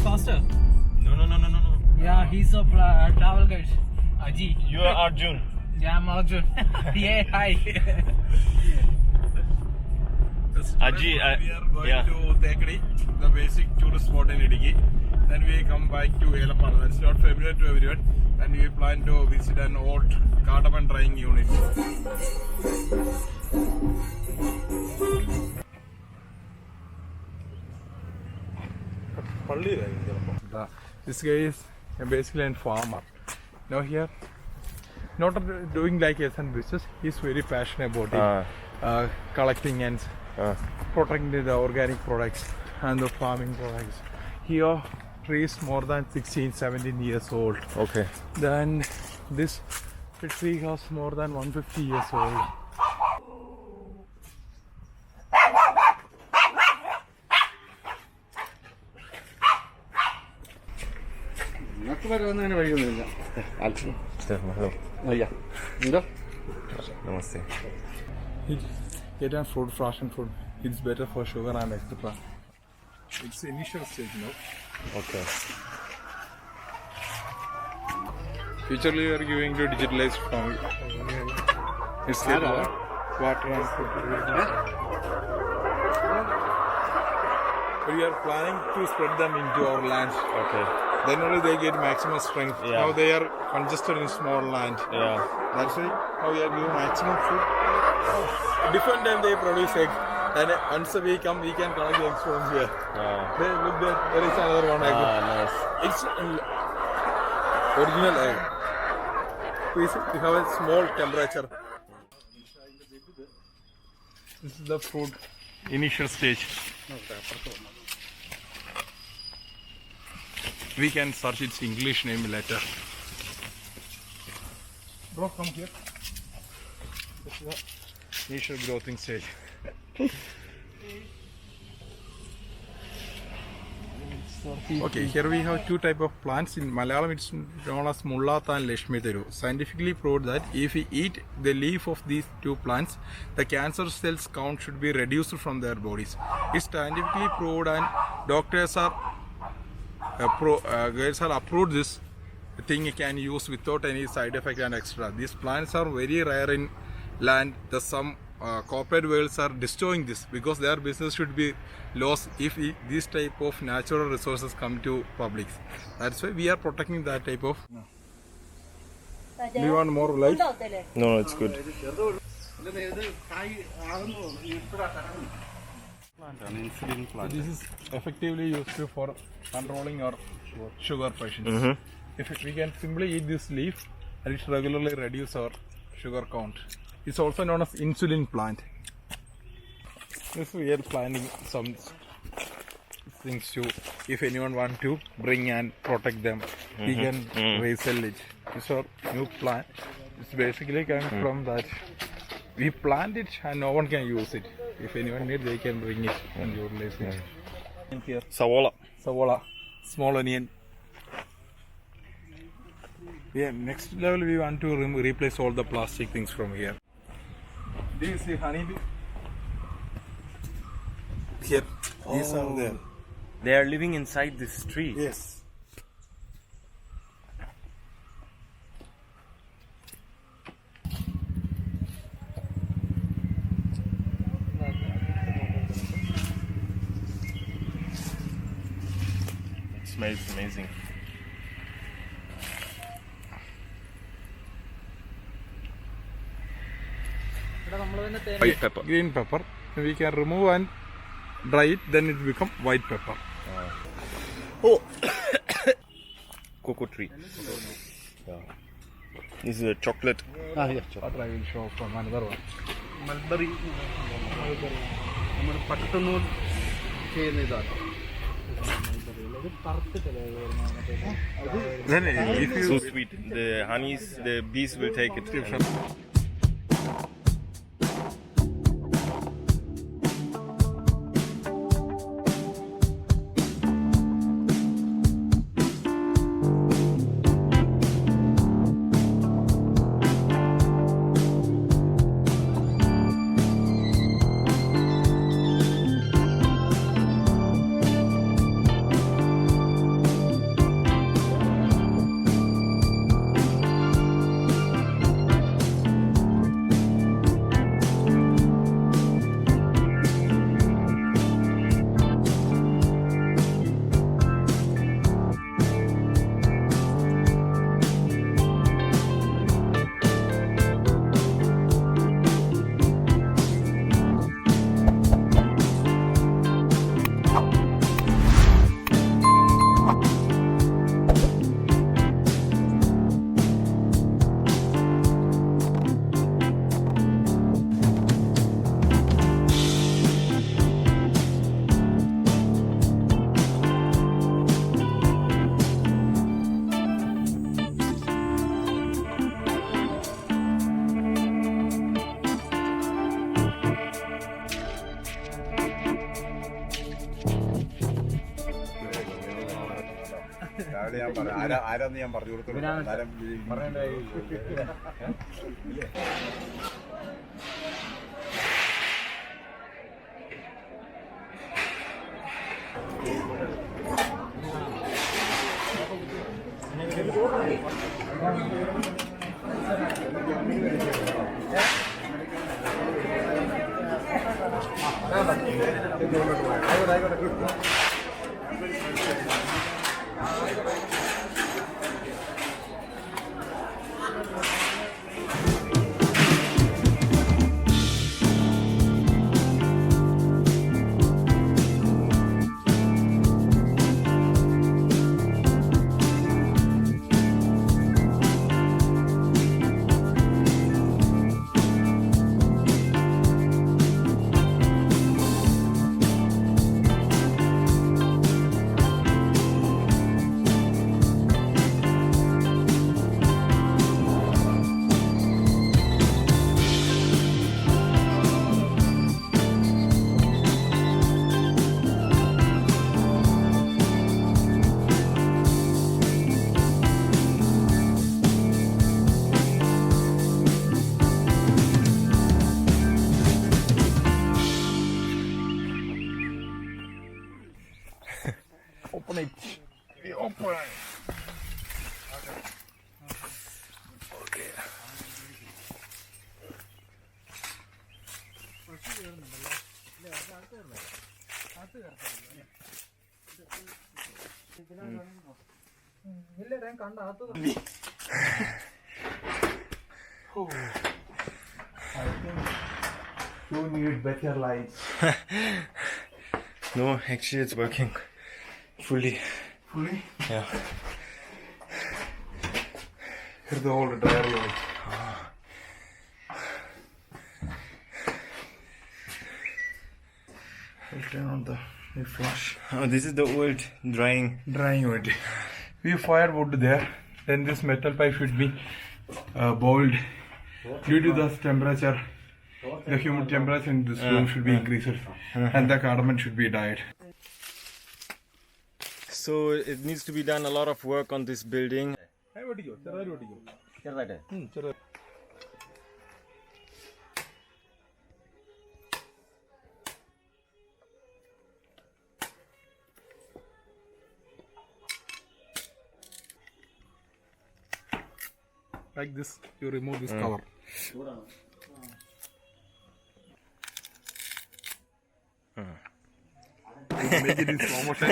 Faster? No. Yeah, he's a travel guide. Aji. You are Arjun. Yeah, I'm Arjun. Yeah, hi. Aji, we are going to Tekadi, the basic tourist spot in Idukki. Then we come back to Elapara. That's not familiar to everyone. And we plan to visit an old Cardamom drying unit. This guy is basically a farmer. Now here, not doing like a business. He's very passionate about it, collecting and protecting the organic products and the farming products. Here, trees more than 16, 17 years old. Okay. Then this tree has more than 150 years old. Namaste. Get a fruit, frozen food. It's better for sugar and etc. It's initial stage now. Okay. Futurely, we are going to digitalize farming. It's water and food. We are planning to spread them into our land. Okay. Then only they get maximum strength. Yeah. Now they are congested in small land. Yeah. That's why now we are giving maximum food. Different time they produce egg. And once we come, we can collect the eggs from here. They, look there is another one egg. Nice. It's original egg. We have a small temperature. This is the fruit initial stage. We can search its English name later. Bro, come here. This is the initial growing stage. Okay, here we have two types of plants. In Malayalam, it's known as Mullatha and Lashmi Teru. Scientifically proved that if we eat the leaf of these two plants, the cancer cells count should be reduced from their bodies. It's scientifically proved, and doctors are approved this thing can use without any side effect and extra. These plants are very rare in land. Some corporate worlds are destroying this because their business should be lost if this type of natural resources come to public. That's why we are protecting that type of. Do you want more light? No, it's good. Insulin plant. This is effectively used for controlling our sugar patients. If we can simply eat this leaf, and it regularly reduce our sugar count. It's also known as insulin plant. This we are planting some things to, if anyone want to bring and protect them, we can resell it. It's our new plant. It's basically coming from that. We plant it and no one can use it. If anyone needs, they can bring it and utilize it. And here, Savola, small onion. Yeah, next level we want to replace all the plastic things from here. Do you see honeybee? Here, these are there. They are living inside this tree. Yes. It smells amazing. White pepper. Green pepper. We can remove and dry it, then it become white pepper. Oh, cocoa tree. Yeah. This is a chocolate. Yes, chocolate. I will show from another one. Mulberry. Then if you so sweet, the honeys, the bees will take it. ആരാന്ന് ഞാൻ പറഞ്ഞു കൊടുത്തു. Open it. We open. Okay. I think you need better lights. No, actually it's working fully. Fully? Yeah. Here's the old dryer light. I'll turn on the flash. Oh, this is the old drying. Drying wood. We fired wood there. Then this metal pipe should be boiled. Due to the temperature, the humid temperature in this room should be increased, and the cardamom should be dyed. So it needs to be done a lot of work on this building. Like this, you remove this cover. Make it in slow motion.